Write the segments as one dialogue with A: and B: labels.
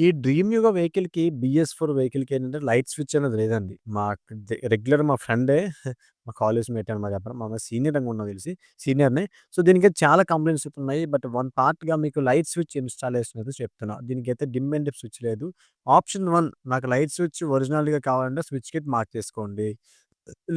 A: ఈ డ్రీమ్ యుగ వెహికల్‌కి BS4 వెహికల్‌కి ఏంటంటే లైట్ స్విచ్ అనేది లేదండి. రెగ్యులర్ మా ఫ్రెండే మా కాలేజ్ మేట్ అనమాట చెప్పడం. మా సీనియర్ అనుకుంట నాకు తెలిసి. సీనియర్‌నే. సో, దీనికైతే చాలా కంప్లెయింట్స్ ఉన్నాయి. బట్ వన్ పార్ట్‌గా మీకు లైట్ స్విచ్ ఇన్‌స్టాలేషన్ అయితే చెప్తున్నా. దీనికైతే డిమ్ అండ్ డిప్ స్విచ్ లేదు. ఆప్షన్ 1 నాకు లైట్ స్విచ్ ఒరిజినల్‌గా కావాలంటే స్విచ్ కిట్ మార్చేసుకోండి.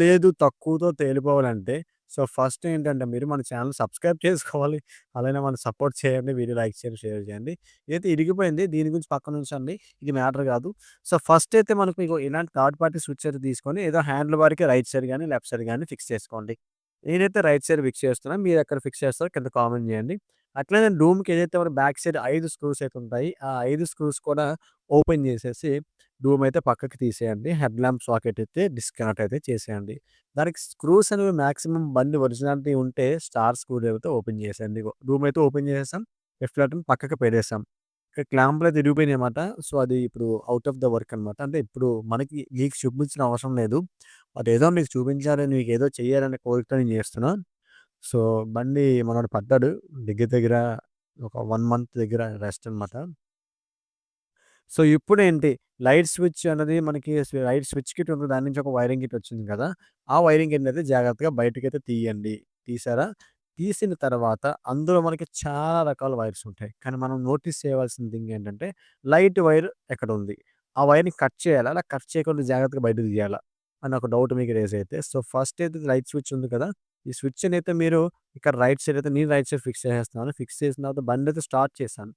A: లేదు తక్కువతో తేలిపోవాలంటే సో, ఫస్ట్ ఏంటంటే మీరు మన ఛానెల్ సబ్స్క్రైబ్ చేసుకోవాలి. అలానే మనకు సపోర్ట్ చేయండి. వీడియో లైక్ చేయండి, షేర్ చేయండి. ఇదైతే ఇరిగిపోయింది. దీని గురించి పక్కనుంచండి. ఇది మ్యాటర్ కాదు. సో, ఫస్ట్ అయితే మనకు మీకు ఇలాంటి థర్డ్ పార్టీ స్విచ్ అయితే తీసుకొని ఏదో హ్యాండిల్ బార్‌కి రైట్ సైడ్ గాని, లెఫ్ట్ సైడ్ గాని ఫిక్స్ చేసుకోండి. నేనైతే రైట్ సైడ్ ఫిక్స్ చేస్తున్నా. మీరెక్కడ ఫిక్స్ చేస్తారో కింద కామెంట్ చేయండి. అట్లనే డూమ్‌కి ఏదైతే మన బ్యాక్ సైడ్ 5 స్క్రూస్ అయితే ఉంటాయి. ఆ 5 స్క్రూస్ కూడా ఓపెన్ చేసేసి డూమ్ అయితే పక్కకి తీసేయండి. హెడ్ ల్యాంప్ సాకెట్ అయితే డిస్కనెక్ట్ అయితే చేసేయండి. దానికి స్క్రూస్ అనేవి మాక్సిమం బండి ఒరిజినాలిటీ ఉంటే స్టార్ స్క్రూ డ్రైవర్‌తో ఓపెన్ చేసేయండి. ఇగో డూమ్ అయితే ఓపెన్ చేసేసాం. లెఫ్ట్ నట్‌ని పక్కకి పెట్టేసాం. ఇక్కడ క్లాంపులయితే ఇరిగిపోయినాయన్నమాట. సో, అది ఇప్పుడు ఔట్ ఆఫ్ ద వర్క్ అనమాట. అంటే ఇప్పుడు మనకి మీకు చూపించిన అవసరం లేదు. అదేదో మీకు చూపించాలని, మీకేదో చేయాలనే కోరికతో నేను చేస్తున్నా. సో, బండి మనోడు పడ్డాడు. దగ్గర దగ్గర ఒక 1 మంత్ దగ్గర రెస్ట్ అనమాట. సో, ఇప్పుడేంటి లైట్ స్విచ్ అన్నది మనకి లైట్ స్విచ్ కిట్ ఉంది. దాని నుంచి ఒక వైరింగ్ కిట్ వచ్చింది కదా! ఆ వైరింగ్ కిట్‌నయితే జాగ్రత్తగా బయటకైతే తీయండి. తీశారా? తీసిన తర్వాత అందులో మనకి చాలా రకాల వైర్స్ ఉంటాయి. కానీ మనం నోటీస్ చేయవలసిన థింగ్ ఏంటంటే లైట్ వైర్ ఎక్కడుంది? ఆ వైర్‌ని కట్ చేయాలా? అలా కట్ చేయకుండా జాగ్రత్తగా బయటకి తీయాలా? అని ఒక డౌట్ మీకు రైజ్ అయితే సో, ఫస్ట్ అయితే లైట్ స్విచ్ ఉంది కదా! ఈ స్విచ్‌నయితే మీరు ఇక్కడ రైట్ సైడ్ అయితే నేను రైట్ సైడ్ ఫిక్స్ చేసేస్తున్నాను. ఫిక్స్ చేసిన తర్వాత బండయితే స్టార్ట్ చేశాను.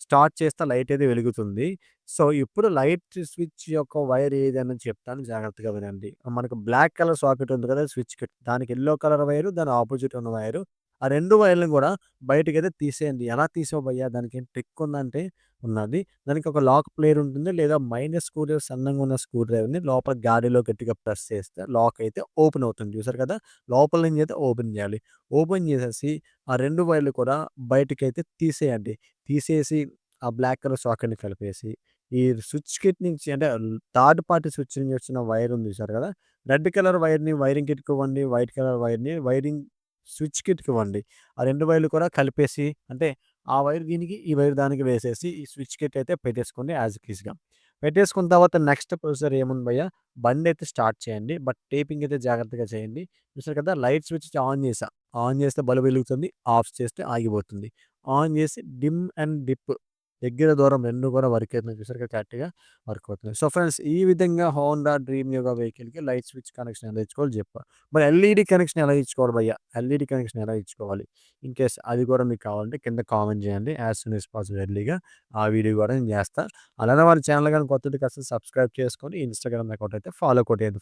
A: స్టార్ట్ చేస్తే లైట్ అయితే వెలుగుతుంది. సో, ఇప్పుడు లైట్ స్విచ్ యొక్క వైర్ ఏదని చెప్తాను జాగ్రత్తగా వినండి. మనకు బ్లాక్ కలర్ సాకెట్ ఉంది కదా! స్విచ్‌కి. దానికి యెల్లో కలర్ వైరు, దాని అపోజిట్ ఉన్న వైరు. ఆ 2 వైర్‌లని గూడా బయటికైతే తీసేయండి. ఎలా తీసావు భయ్యా దానికేం ట్రిక్ ఉందంటే ఉన్నది. దానికి ఒక లాక్ ప్లేయర్ ఉంటుంది. లేదా మైనస్ స్క్రూ డ్రైవర్ సన్నంగా ఉన్న స్క్రూ డ్రైవర్‌ని లోపల గాలిలో గట్టిగా ప్రెస్ చేస్తే లాక్ అయితే ఓపెన్ అవుతుంది. చూసారు కదా! లోపల నుంచి అయితే ఓపెన్ చేయాలి. ఓపెన్ చేసేసి ఆ 2 వైర్‌లు కూడా బయటికైతే తీసేయండి. తీసేసి ఆ బ్లాక్ కలర్ సాకెట్‌ని కలిపేసి, ఈ స్విచ్ కిట్ నుంచి అంటే థర్డ్ పార్టీ స్విచ్ నుంచి వచ్చిన వైర్ ఉంది చూసారు కదా! రెడ్ కలర్ వైర్‌ని వైరింగ్ కిట్‌కి ఇవ్వండి. వైట్ కలర్ వైర్‌ని వైరింగ్ స్విచ్ కిట్‌కి ఇవ్వండి. ఆ 2 వైర్‌లు కూడా కలిపేసి అంటే ఆ వైర్ దీనికి, ఈ వైర్ దానికి వేసేసి ఈ స్విచ్ కిట్ అయితే పెట్టేసుకోండి యాజ్ ఇట్ ఈస్‌గా. పెట్టేసుకున్న తర్వాత నెక్స్ట్ ప్రొసీజర్ ఏముంది భయ్యా బండయితే స్టార్ట్ చేయండి. బట్ టేపింగ్ అయితే జాగ్రత్తగా చేయండి. చూసారు కదా! లైట్ స్విచ్ ఆన్ చేశా. ఆన్ చేస్తే బల్బ్ వెలుగుతుంది. ఆఫ్ చేస్తే ఆగిపోతుంది. ఆన్ చేసి డిమ్ అండ్ డిప్ దగ్గర దూరం 2 కూడా వర్క్ అవుతున్నాయి చూసారుగా కరెక్ట్‌గా వర్క్ అవుతున్నాయి. సో, ఫ్రెండ్స్ ఈ విధంగా హోండా డ్రీమ్ యుగ వెహికల్‌కి లైట్ స్విచ్ కనెక్షన్ ఎలా ఇచ్చుకోవాలో చెప్పా. మరి ఎల్ఈడీ కనెక్షన్ ఎలా ఇచ్చుకోవాలి భయ్యా? ఎల్ఈడీ కనెక్షన్ ఎలా ఇచ్చుకోవాలి? ఇన్ కేస్ అది కూడా మీకు కావాలంటే కింద కామెంట్ చేయండి. యాస్ సూన్ యాస్ పాసిబుల్ ఎర్లీగా ఆ వీడియో కూడా నేను చేస్తా. అలానే మన ఛానల్ గాని కొత్తది కాస్త సబ్స్క్రైబ్ చేసుకొని ఇన్‌స్టాగ్రామ్ అకౌంట్ అయితే ఫాలో కొట్టేయండి.